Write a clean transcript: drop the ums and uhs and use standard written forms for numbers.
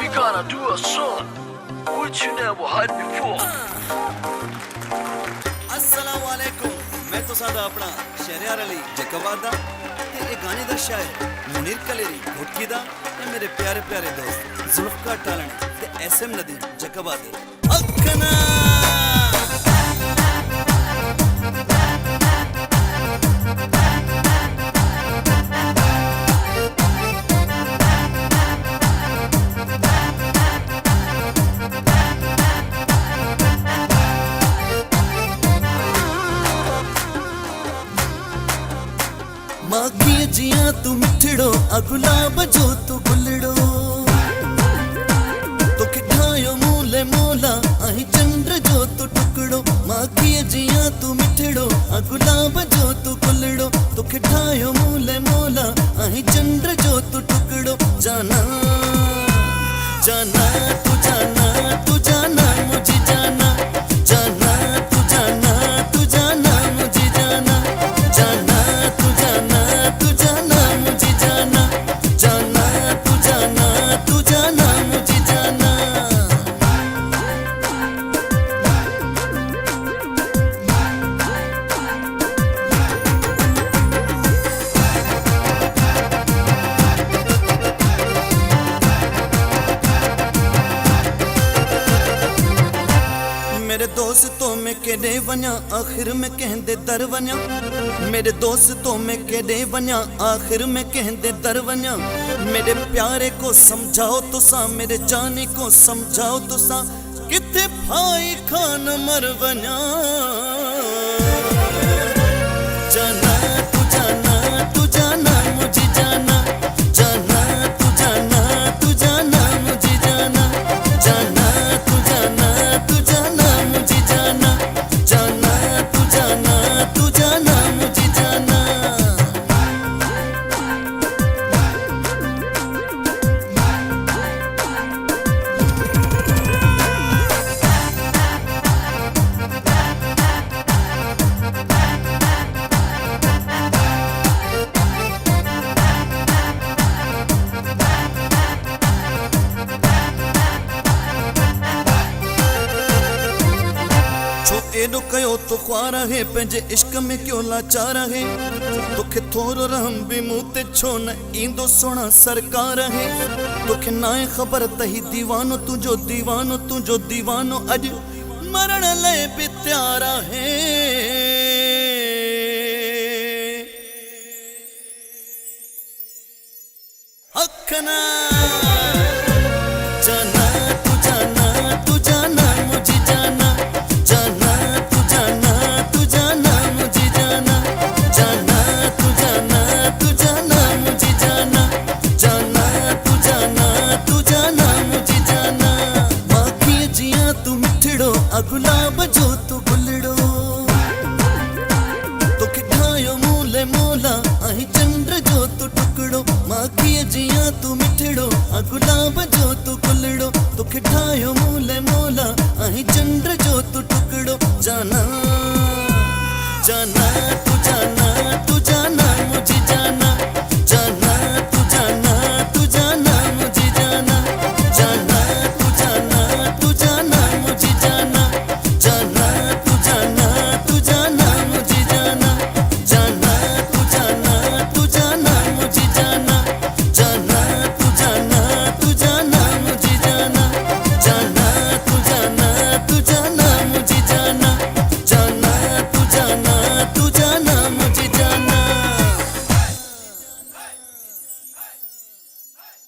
We gonna do a song which you never heard before. अस्सलाम वालेकुम, मैं तो सादा अपना शहरियार अली जकवाद दा ते ए गाने दा शायर मुनीर कलेरी घोटकी दा ते मेरे प्यारे प्यारे दोस्त जुल्फकार टालनी ते एसएम नदीम जकवाद अखना माखिया जिया तू मिठड़ो अगुलाब जो तू गुलड़ो तो खिठायो मूले मोला अही चंद्र जो तू टुकड़ो माखिया जिया तू मिठड़ो अगुलाब जो तू गुलड़ो तो खिठायो मूले मोला अही चंद्र जो तू टुकड़ो जाना जाना तू जाना तू जाना मुझे जाना जाना तू जाना तू जाना मुझे जाना जाना तू जाना तू जाना मुझे जाना जाना तू जाना तू जाना मुझे जाना मेरे दोस्तों में केड़े वन्या आखिर में कहंदे दर वन्या मेरे दोस्तों में केड़े वन्या आखिर में कहंदे दर वन्या मेरे प्यारे को समझाओ तो सा मेरे जाने को समझाओ तो सा किथे भाई खान मर वन्या जाना तू जाना तू जाना मुझे जाना जाना तू जाना तू जाना मुझे जाना जाना तू जाना तू जाना मुझे जाना जाना तू जाना तू जाना मुझे जाना एडो कयो तो ख्वार है पंहिंजे इश्क में क्यों लाचार है तोखे थोरो रहम भी मुंह ते छो न ईंदो सोना सरकार है तोखे नाए ख़बर तही दीवानो तुंहिंजो दीवानो अॼु मरण लाइ बि तैयार है अखना जाना तू जाना तू जाना मुझे जाना जाना तू जाना तू जाना मुझे जाना जाना तू जाना तू जाना मुझे जाना जाना तू जाना तू जाना मुझे जाना माखिया जिया तू मिठड़ो अगुलाब जो तू गुलड़ो तो खिठायो मूले मोला अही चंद्र जो तू टुकड़ो माखिया जिया तू मिठड़ो अगुलाब जो तू गुलड़ो तो खिठायो मूले मोला अही चंद्र जो तू टुकड़ो जाना जाना तू जाना तू जाना मुझे जाना